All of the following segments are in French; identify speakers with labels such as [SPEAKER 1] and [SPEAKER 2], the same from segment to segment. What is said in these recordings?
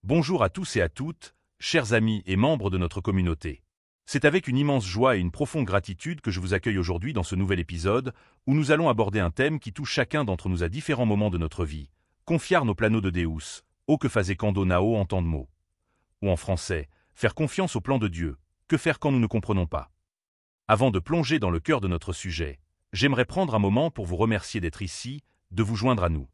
[SPEAKER 1] Bonjour à tous et à toutes, chers amis et membres de notre communauté. C'est avec une immense joie et une profonde gratitude que je vous accueille aujourd'hui dans ce nouvel épisode, où nous allons aborder un thème qui touche chacun d'entre nous à différents moments de notre vie. Confiar nos plano de Deus, o que faze quando nao entendemo. Ou en français, faire confiance au plan de Dieu, que faire quand nous ne comprenons pas. Avant de plonger dans le cœur de notre sujet, j'aimerais prendre un moment pour vous remercier d'être ici, de vous joindre à nous.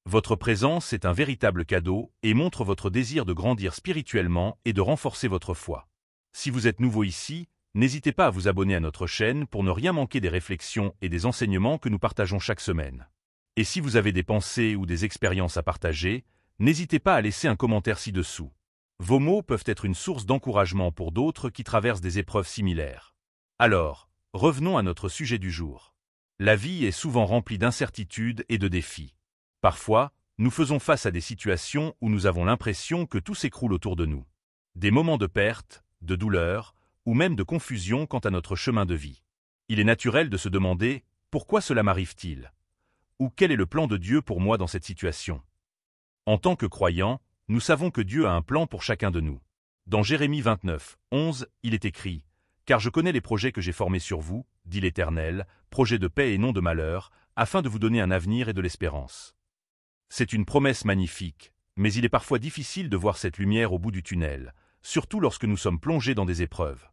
[SPEAKER 1] Votre présence est un véritable cadeau et montre votre désir de grandir spirituellement et de renforcer votre foi. Si vous êtes nouveau ici, n'hésitez pas à vous abonner à notre chaîne pour ne rien manquer des réflexions et des enseignements que nous partageons chaque semaine. Et si vous avez des pensées ou des expériences à partager, n'hésitez pas à laisser un commentaire ci-dessous. Vos mots peuvent être une source d'encouragement pour d'autres qui traversent des épreuves similaires. Alors, revenons à notre sujet du jour. La vie est souvent remplie d'incertitudes et de défis. Parfois, nous faisons face à des situations où nous avons l'impression que tout s'écroule autour de nous. Des moments de perte, de douleur, ou même de confusion quant à notre chemin de vie. Il est naturel de se demander « Pourquoi cela m'arrive-t-il » ou « Quel est le plan de Dieu pour moi dans cette situation ?» En tant que croyants, nous savons que Dieu a un plan pour chacun de nous. Dans Jérémie 29, 11, il est écrit « Car je connais les projets que j'ai formés sur vous, dit l'Éternel, projets de paix et non de malheur, afin de vous donner un avenir et de l'espérance. » C'est une promesse magnifique, mais il est parfois difficile de voir cette lumière au bout du tunnel, surtout lorsque nous sommes plongés dans des épreuves.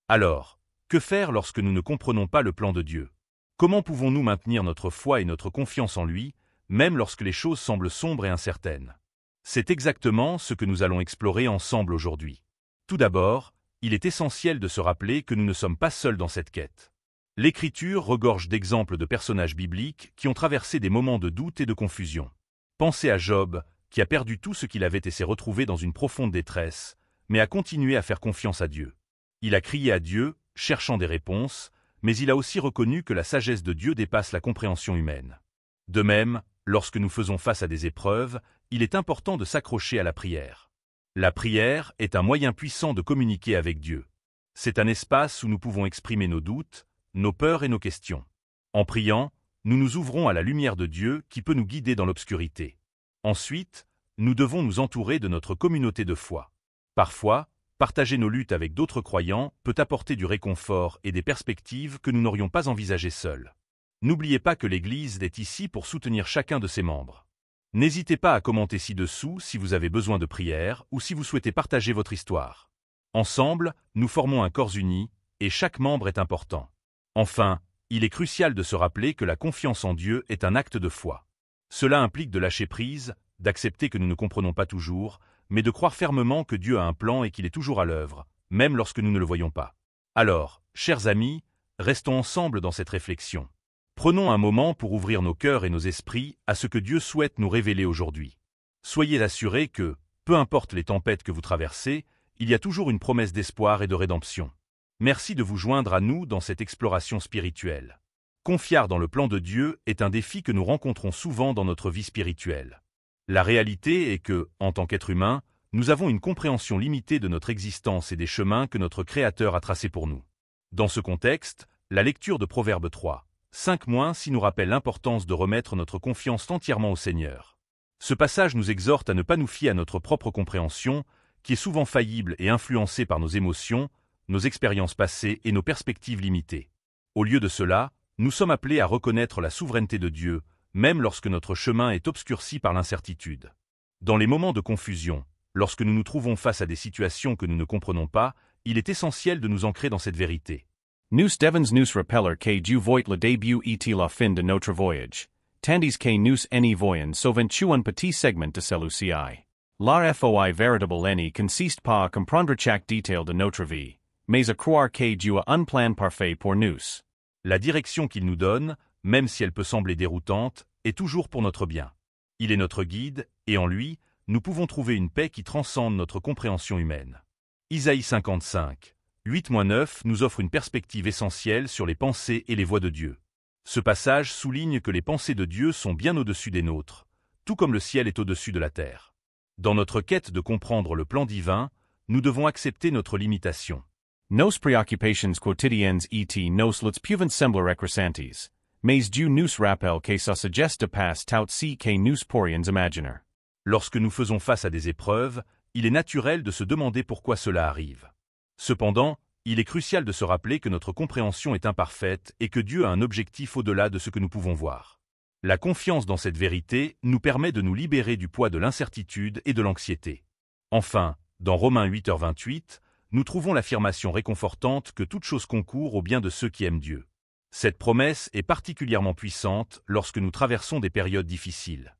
[SPEAKER 1] Alors, que faire lorsque nous ne comprenons pas le plan de Dieu? Comment pouvons-nous maintenir notre foi et notre confiance en lui, même lorsque les choses semblent sombres et incertaines? C'est exactement ce que nous allons explorer ensemble aujourd'hui. Tout d'abord, il est essentiel de se rappeler que nous ne sommes pas seuls dans cette quête. L'Écriture regorge d'exemples de personnages bibliques qui ont traversé des moments de doute et de confusion. Pensez à Job, qui a perdu tout ce qu'il avait et s'est retrouvé dans une profonde détresse, mais a continué à faire confiance à Dieu. Il a crié à Dieu, cherchant des réponses, mais il a aussi reconnu que la sagesse de Dieu dépasse la compréhension humaine. De même, lorsque nous faisons face à des épreuves, il est important de s'accrocher à la prière. La prière est un moyen puissant de communiquer avec Dieu. C'est un espace où nous pouvons exprimer nos doutes, nos peurs et nos questions. En priant, nous nous ouvrons à la lumière de Dieu qui peut nous guider dans l'obscurité. Ensuite, nous devons nous entourer de notre communauté de foi. Parfois, partager nos luttes avec d'autres croyants peut apporter du réconfort et des perspectives que nous n'aurions pas envisagées seuls. N'oubliez pas que l'Église est ici pour soutenir chacun de ses membres. N'hésitez pas à commenter ci-dessous si vous avez besoin de prière ou si vous souhaitez partager votre histoire. Ensemble, nous formons un corps uni, et chaque membre est important. Enfin, il est crucial de se rappeler que la confiance en Dieu est un acte de foi. Cela implique de lâcher prise, d'accepter que nous ne comprenons pas toujours, mais de croire fermement que Dieu a un plan et qu'il est toujours à l'œuvre, même lorsque nous ne le voyons pas. Alors, chers amis, restons ensemble dans cette réflexion. Prenons un moment pour ouvrir nos cœurs et nos esprits à ce que Dieu souhaite nous révéler aujourd'hui. Soyez assurés que, peu importe les tempêtes que vous traversez, il y a toujours une promesse d'espoir et de rédemption. Merci de vous joindre à nous dans cette exploration spirituelle. Confiar dans le plan de Dieu est un défi que nous rencontrons souvent dans notre vie spirituelle. La réalité est que, en tant qu'être humain, nous avons une compréhension limitée de notre existence et des chemins que notre Créateur a tracés pour nous. Dans ce contexte, la lecture de Proverbe 3, 5-6 nous rappelle l'importance de remettre notre confiance entièrement au Seigneur. Ce passage nous exhorte à ne pas nous fier à notre propre compréhension, qui est souvent faillible et influencée par nos émotions, nos expériences passées et nos perspectives limitées. Au lieu de cela, nous sommes appelés à reconnaître la souveraineté de Dieu, même lorsque notre chemin est obscurci par l'incertitude. Dans les moments de confusion, lorsque nous nous trouvons face à des situations que nous ne comprenons pas, il est essentiel de nous ancrer dans cette vérité.
[SPEAKER 2] Nous devons nous rappeler que Dieu voit le début et la fin de notre voyage, tandis que nous n'y voyons souvent un petit segment de celui-ci. La foi véritable ne consiste pas à comprendre chaque détail de notre vie, mais à croire que Dieu a un plan parfait pour nous.
[SPEAKER 1] La direction qu'il nous donne, même si elle peut sembler déroutante, est toujours pour notre bien. Il est notre guide, et en lui, nous pouvons trouver une paix qui transcende notre compréhension humaine. Isaïe 55, 8-9 nous offre une perspective essentielle sur les pensées et les voies de Dieu. Ce passage souligne que les pensées de Dieu sont bien au-dessus des nôtres, tout comme le ciel est au-dessus de la terre. Dans notre quête de comprendre le plan divin, nous devons accepter notre limitation.
[SPEAKER 2] Nos préoccupations quotidiennes nos luttes peuvent sembler crescentes, mais Dieu nous rappelle que ça suggeste pas tout ce que nous pourrions imaginer.
[SPEAKER 1] Lorsque nous faisons face à des épreuves, il est naturel de se demander pourquoi cela arrive. Cependant, il est crucial de se rappeler que notre compréhension est imparfaite et que Dieu a un objectif au-delà de ce que nous pouvons voir. La confiance dans cette vérité nous permet de nous libérer du poids de l'incertitude et de l'anxiété. Enfin, dans Romains 8h28, nous trouvons l'affirmation réconfortante que toute chose concourt au bien de ceux qui aiment Dieu. Cette promesse est particulièrement puissante lorsque nous traversons des périodes difficiles.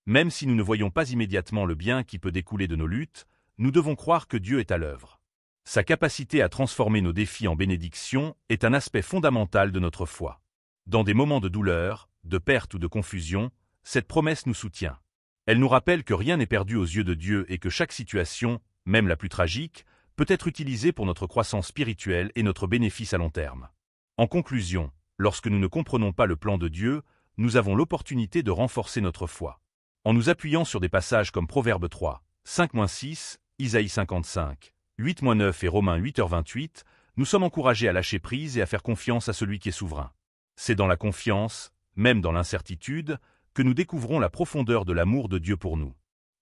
[SPEAKER 1] Même si nous ne voyons pas immédiatement le bien qui peut découler de nos luttes, nous devons croire que Dieu est à l'œuvre. Sa capacité à transformer nos défis en bénédictions est un aspect fondamental de notre foi. Dans des moments de douleur, de perte ou de confusion, cette promesse nous soutient. Elle nous rappelle que rien n'est perdu aux yeux de Dieu et que chaque situation, même la plus tragique, peut être utilisée pour notre croissance spirituelle et notre bénéfice à long terme. En conclusion, lorsque nous ne comprenons pas le plan de Dieu, nous avons l'opportunité de renforcer notre foi. En nous appuyant sur des passages comme Proverbe 3, 5-6, Isaïe 55, 8-9 et Romains 8h28, nous sommes encouragés à lâcher prise et à faire confiance à celui qui est souverain. C'est dans la confiance, même dans l'incertitude, que nous découvrons la profondeur de l'amour de Dieu pour nous.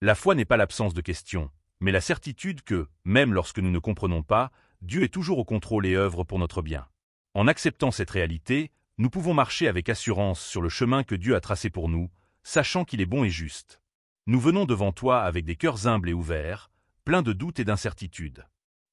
[SPEAKER 1] La foi n'est pas l'absence de questions, mais la certitude que, même lorsque nous ne comprenons pas, Dieu est toujours au contrôle et œuvre pour notre bien. En acceptant cette réalité, nous pouvons marcher avec assurance sur le chemin que Dieu a tracé pour nous, sachant qu'il est bon et juste. Nous venons devant toi avec des cœurs humbles et ouverts, pleins de doutes et d'incertitudes.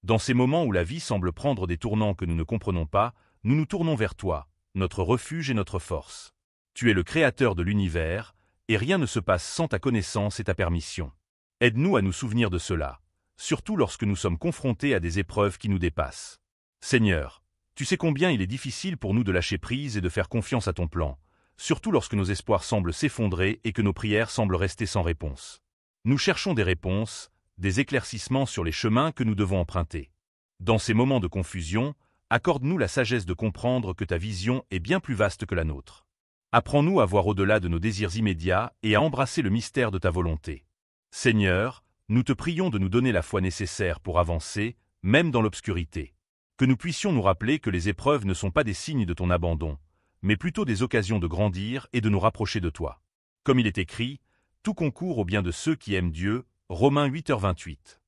[SPEAKER 1] Dans ces moments où la vie semble prendre des tournants que nous ne comprenons pas, nous nous tournons vers toi, notre refuge et notre force. Tu es le créateur de l'univers, et rien ne se passe sans ta connaissance et ta permission. Aide-nous à nous souvenir de cela, surtout lorsque nous sommes confrontés à des épreuves qui nous dépassent. Seigneur, tu sais combien il est difficile pour nous de lâcher prise et de faire confiance à ton plan, surtout lorsque nos espoirs semblent s'effondrer et que nos prières semblent rester sans réponse. Nous cherchons des réponses, des éclaircissements sur les chemins que nous devons emprunter. Dans ces moments de confusion, accorde-nous la sagesse de comprendre que ta vision est bien plus vaste que la nôtre. Apprends-nous à voir au-delà de nos désirs immédiats et à embrasser le mystère de ta volonté. Seigneur, nous te prions de nous donner la foi nécessaire pour avancer, même dans l'obscurité. Que nous puissions nous rappeler que les épreuves ne sont pas des signes de ton abandon, mais plutôt des occasions de grandir et de nous rapprocher de toi. Comme il est écrit, tout concourt au bien de ceux qui aiment Dieu, Romains 8h28.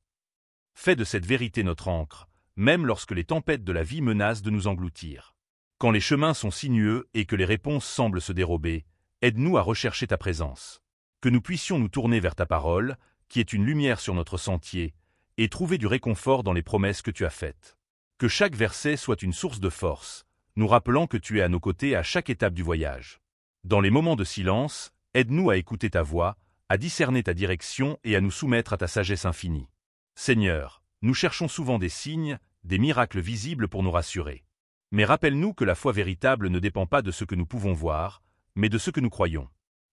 [SPEAKER 1] Fais de cette vérité notre ancre, même lorsque les tempêtes de la vie menacent de nous engloutir. Quand les chemins sont sinueux et que les réponses semblent se dérober, aide-nous à rechercher ta présence. Que nous puissions nous tourner vers ta parole, qui est une lumière sur notre sentier, et trouver du réconfort dans les promesses que tu as faites. Que chaque verset soit une source de force, nous rappelant que tu es à nos côtés à chaque étape du voyage. Dans les moments de silence, aide-nous à écouter ta voix, à discerner ta direction et à nous soumettre à ta sagesse infinie. Seigneur, nous cherchons souvent des signes, des miracles visibles pour nous rassurer. Mais rappelle-nous que la foi véritable ne dépend pas de ce que nous pouvons voir, mais de ce que nous croyons.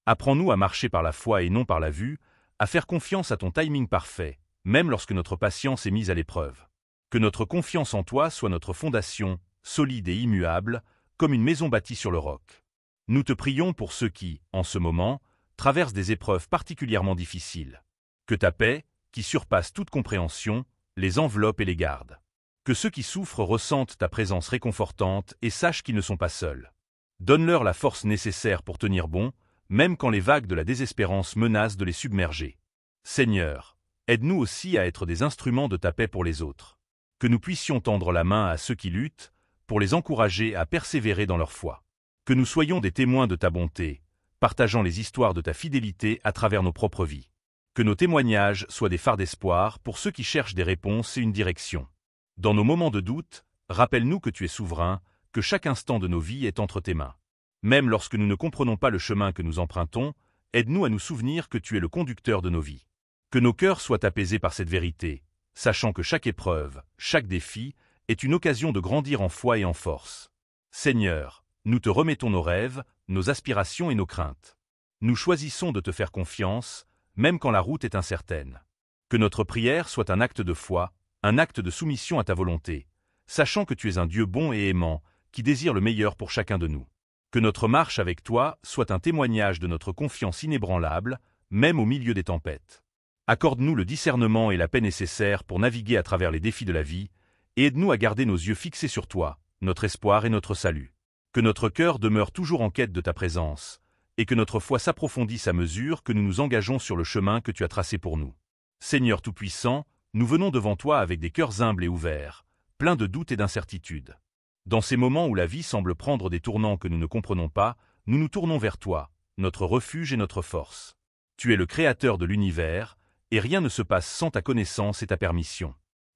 [SPEAKER 1] Apprends-nous à marcher par la foi et non par la vue, à faire confiance à ton timing parfait, même lorsque notre patience est mise à l'épreuve. Que notre confiance en toi soit notre fondation, solide et immuable, comme une maison bâtie sur le roc. Nous te prions pour ceux qui, en ce moment, traversent des épreuves particulièrement difficiles. Que ta paix, qui surpasse toute compréhension, les enveloppe et les garde. Que ceux qui souffrent ressentent ta présence réconfortante et sachent qu'ils ne sont pas seuls. Donne-leur la force nécessaire pour tenir bon, même quand les vagues de la désespérance menacent de les submerger. Seigneur, aide-nous aussi à être des instruments de ta paix pour les autres. Que nous puissions tendre la main à ceux qui luttent, pour les encourager à persévérer dans leur foi. Que nous soyons des témoins de ta bonté, partageant les histoires de ta fidélité à travers nos propres vies. Que nos témoignages soient des phares d'espoir pour ceux qui cherchent des réponses et une direction. Dans nos moments de doute, rappelle-nous que tu es souverain, que chaque instant de nos vies est entre tes mains. Même lorsque nous ne comprenons pas le chemin que nous empruntons, aide-nous à nous souvenir que tu es le conducteur de nos vies. Que nos cœurs soient apaisés par cette vérité, sachant que chaque épreuve, chaque défi, est une occasion de grandir en foi et en force. Seigneur, nous te remettons nos rêves, nos aspirations et nos craintes. Nous choisissons de te faire confiance, même quand la route est incertaine. Que notre prière soit un acte de foi, un acte de soumission à ta volonté, sachant que tu es un Dieu bon et aimant, qui désire le meilleur pour chacun de nous. Que notre marche avec toi soit un témoignage de notre confiance inébranlable, même au milieu des tempêtes. Accorde-nous le discernement et la paix nécessaires pour naviguer à travers les défis de la vie, et aide-nous à garder nos yeux fixés sur toi, notre espoir et notre salut. Que notre cœur demeure toujours en quête de ta présence, et que notre foi s'approfondisse à mesure que nous nous engageons sur le chemin que tu as tracé pour nous. Seigneur Tout-Puissant, nous venons devant toi avec des cœurs humbles et ouverts, pleins de doutes et d'incertitudes. Dans ces moments où la vie semble prendre des tournants que nous ne comprenons pas, nous nous tournons vers toi, notre refuge et notre force. Tu es le Créateur de l'univers, et rien ne se passe sans ta connaissance et ta permission.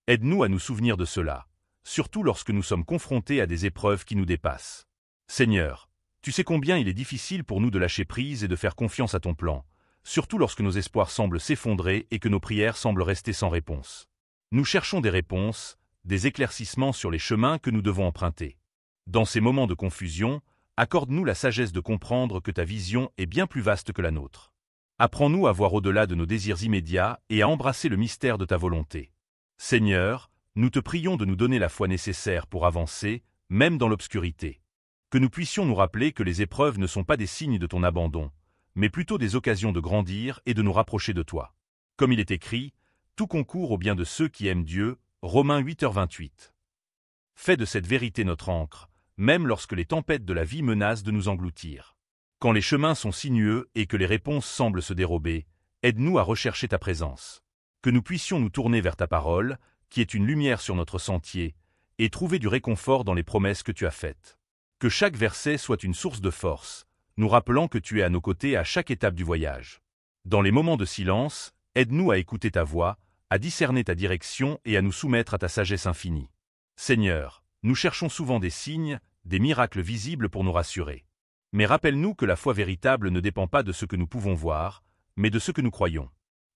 [SPEAKER 1] Aide-nous à nous souvenir de cela, surtout lorsque nous sommes confrontés à des épreuves qui nous dépassent. Seigneur, tu sais combien il est difficile pour nous de lâcher prise et de faire confiance à ton plan, surtout lorsque nos espoirs semblent s'effondrer et que nos prières semblent rester sans réponse. Nous cherchons des réponses, des éclaircissements sur les chemins que nous devons emprunter. Dans ces moments de confusion, accorde-nous la sagesse de comprendre que ta vision est bien plus vaste que la nôtre. Apprends-nous à voir au-delà de nos désirs immédiats et à embrasser le mystère de ta volonté. Seigneur, nous te prions de nous donner la foi nécessaire pour avancer, même dans l'obscurité. Que nous puissions nous rappeler que les épreuves ne sont pas des signes de ton abandon, mais plutôt des occasions de grandir et de nous rapprocher de toi. Comme il est écrit, tout concourt au bien de ceux qui aiment Dieu, Romains 8h28. Fais de cette vérité notre ancre, même lorsque les tempêtes de la vie menacent de nous engloutir. Quand les chemins sont sinueux et que les réponses semblent se dérober, aide-nous à rechercher ta présence. Que nous puissions nous tourner vers ta parole, qui est une lumière sur notre sentier, et trouver du réconfort dans les promesses que tu as faites. Que chaque verset soit une source de force, nous rappelant que tu es à nos côtés à chaque étape du voyage. Dans les moments de silence, aide-nous à écouter ta voix, à discerner ta direction et à nous soumettre à ta sagesse infinie. Seigneur, nous cherchons souvent des signes, des miracles visibles pour nous rassurer. Mais rappelle-nous que la foi véritable ne dépend pas de ce que nous pouvons voir, mais de ce que nous croyons.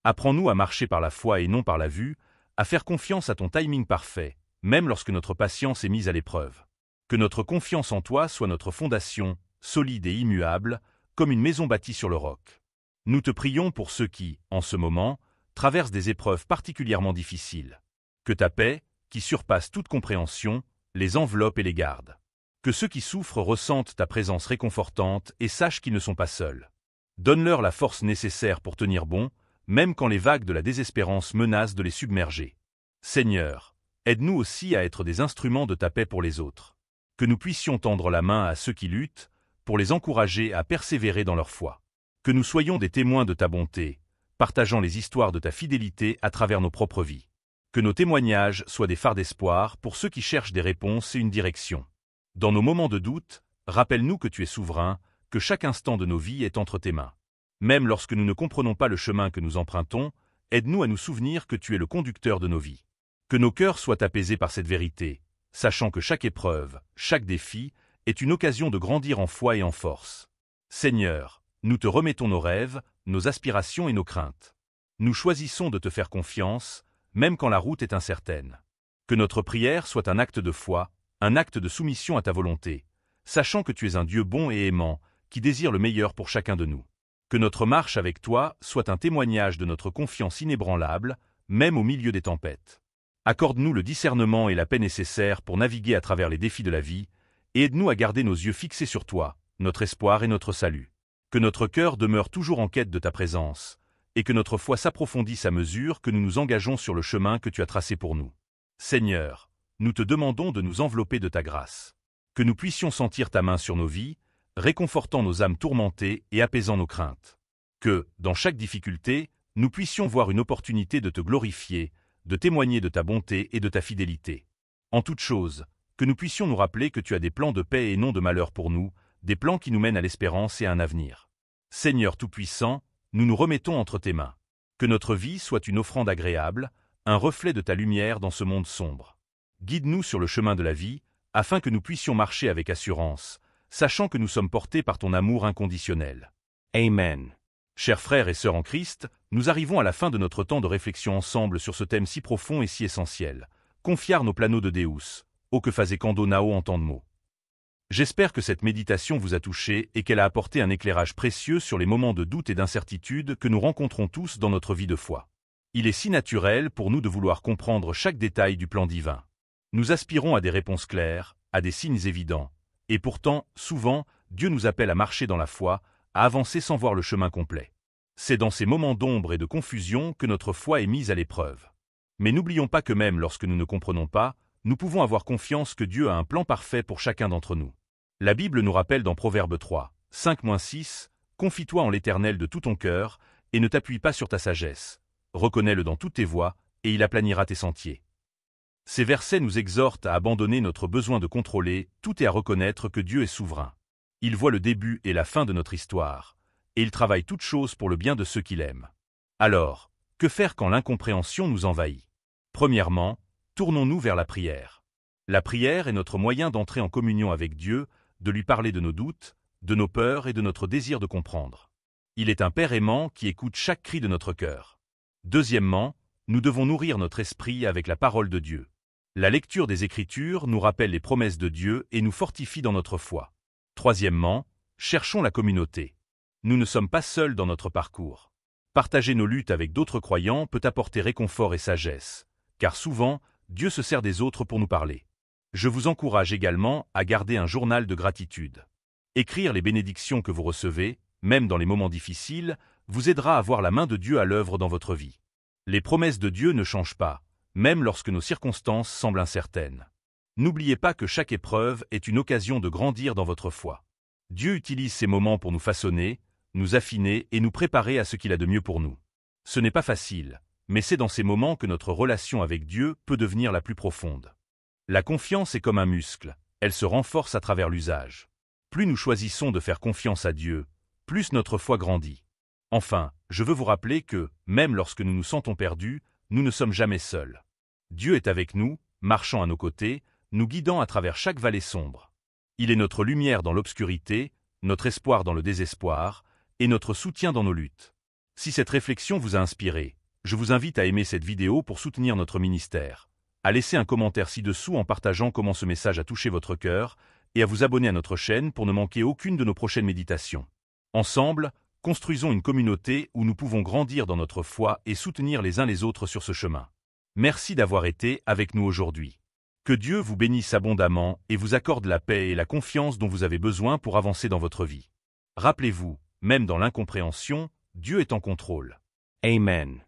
[SPEAKER 1] Apprends-nous à marcher par la foi et non par la vue, à faire confiance à ton timing parfait, même lorsque notre patience est mise à l'épreuve. Que notre confiance en toi soit notre fondation, solide et immuable, comme une maison bâtie sur le roc. Nous te prions pour ceux qui, en ce moment, traversent des épreuves particulièrement difficiles. Que ta paix, qui surpasse toute compréhension, les enveloppe et les garde. Que ceux qui souffrent ressentent ta présence réconfortante et sachent qu'ils ne sont pas seuls. Donne-leur la force nécessaire pour tenir bon, même quand les vagues de la désespérance menacent de les submerger. Seigneur, aide-nous aussi à être des instruments de ta paix pour les autres. Que nous puissions tendre la main à ceux qui luttent, pour les encourager à persévérer dans leur foi. Que nous soyons des témoins de ta bonté, partageant les histoires de ta fidélité à travers nos propres vies. Que nos témoignages soient des phares d'espoir pour ceux qui cherchent des réponses et une direction. Dans nos moments de doute, rappelle-nous que tu es souverain, que chaque instant de nos vies est entre tes mains. Même lorsque nous ne comprenons pas le chemin que nous empruntons, aide-nous à nous souvenir que tu es le conducteur de nos vies. Que nos cœurs soient apaisés par cette vérité, sachant que chaque épreuve, chaque défi, est une occasion de grandir en foi et en force. Seigneur, nous te remettons nos rêves, nos aspirations et nos craintes. Nous choisissons de te faire confiance, même quand la route est incertaine. Que notre prière soit un acte de foi, un acte de soumission à ta volonté, sachant que tu es un Dieu bon et aimant, qui désire le meilleur pour chacun de nous. Que notre marche avec toi soit un témoignage de notre confiance inébranlable, même au milieu des tempêtes. Accorde-nous le discernement et la paix nécessaires pour naviguer à travers les défis de la vie, et aide-nous à garder nos yeux fixés sur toi, notre espoir et notre salut. Que notre cœur demeure toujours en quête de ta présence, et que notre foi s'approfondisse à mesure que nous nous engageons sur le chemin que tu as tracé pour nous. Seigneur, nous te demandons de nous envelopper de ta grâce. Que nous puissions sentir ta main sur nos vies, réconfortant nos âmes tourmentées et apaisant nos craintes. Que, dans chaque difficulté, nous puissions voir une opportunité de te glorifier, de témoigner de ta bonté et de ta fidélité. En toute chose, que nous puissions nous rappeler que tu as des plans de paix et non de malheur pour nous, des plans qui nous mènent à l'espérance et à un avenir. Seigneur Tout-Puissant, nous nous remettons entre tes mains. Que notre vie soit une offrande agréable, un reflet de ta lumière dans ce monde sombre. Guide-nous sur le chemin de la vie, afin que nous puissions marcher avec assurance, sachant que nous sommes portés par ton amour inconditionnel. Amen. Chers frères et sœurs en Christ, nous arrivons à la fin de notre temps de réflexion ensemble sur ce thème si profond et si essentiel. Confiar nos planos de Deus, ô que faisait Kando Nao en tant de mots. J'espère que cette méditation vous a touché et qu'elle a apporté un éclairage précieux sur les moments de doute et d'incertitude que nous rencontrons tous dans notre vie de foi. Il est si naturel pour nous de vouloir comprendre chaque détail du plan divin. Nous aspirons à des réponses claires, à des signes évidents, et pourtant, souvent, Dieu nous appelle à marcher dans la foi, à avancer sans voir le chemin complet. C'est dans ces moments d'ombre et de confusion que notre foi est mise à l'épreuve. Mais n'oublions pas que même lorsque nous ne comprenons pas, nous pouvons avoir confiance que Dieu a un plan parfait pour chacun d'entre nous. La Bible nous rappelle dans Proverbe 3, 5-6, « Confie-toi en l'Éternel de tout ton cœur, et ne t'appuie pas sur ta sagesse. reconnais-le dans toutes tes voies, et il aplanira tes sentiers. Ces versets nous exhortent à abandonner notre besoin de contrôler tout et à reconnaître que Dieu est souverain. Il voit le début et la fin de notre histoire, et il travaille toutes choses pour le bien de ceux qu'il aime. Alors, que faire quand l'incompréhension nous envahit? Premièrement, tournons-nous vers la prière. La prière est notre moyen d'entrer en communion avec Dieu, de lui parler de nos doutes, de nos peurs et de notre désir de comprendre. Il est un Père aimant qui écoute chaque cri de notre cœur. Deuxièmement, nous devons nourrir notre esprit avec la parole de Dieu. La lecture des Écritures nous rappelle les promesses de Dieu et nous fortifie dans notre foi. Troisièmement, cherchons la communauté. Nous ne sommes pas seuls dans notre parcours. Partager nos luttes avec d'autres croyants peut apporter réconfort et sagesse, car souvent, Dieu se sert des autres pour nous parler. Je vous encourage également à garder un journal de gratitude. Écrire les bénédictions que vous recevez, même dans les moments difficiles, vous aidera à voir la main de Dieu à l'œuvre dans votre vie. Les promesses de Dieu ne changent pas, même lorsque nos circonstances semblent incertaines. N'oubliez pas que chaque épreuve est une occasion de grandir dans votre foi. Dieu utilise ces moments pour nous façonner, nous affiner et nous préparer à ce qu'il a de mieux pour nous. Ce n'est pas facile, mais c'est dans ces moments que notre relation avec Dieu peut devenir la plus profonde. La confiance est comme un muscle, elle se renforce à travers l'usage. Plus nous choisissons de faire confiance à Dieu, plus notre foi grandit. Enfin, je veux vous rappeler que, même lorsque nous nous sentons perdus, nous ne sommes jamais seuls. Dieu est avec nous, marchant à nos côtés, nous guidant à travers chaque vallée sombre. Il est notre lumière dans l'obscurité, notre espoir dans le désespoir, et notre soutien dans nos luttes. Si cette réflexion vous a inspiré, je vous invite à aimer cette vidéo pour soutenir notre ministère, à laisser un commentaire ci-dessous en partageant comment ce message a touché votre cœur, et à vous abonner à notre chaîne pour ne manquer aucune de nos prochaines méditations. Ensemble, construisons une communauté où nous pouvons grandir dans notre foi et soutenir les uns les autres sur ce chemin. Merci d'avoir été avec nous aujourd'hui. Que Dieu vous bénisse abondamment et vous accorde la paix et la confiance dont vous avez besoin pour avancer dans votre vie. Rappelez-vous, même dans l'incompréhension, Dieu est en contrôle.
[SPEAKER 2] Amen.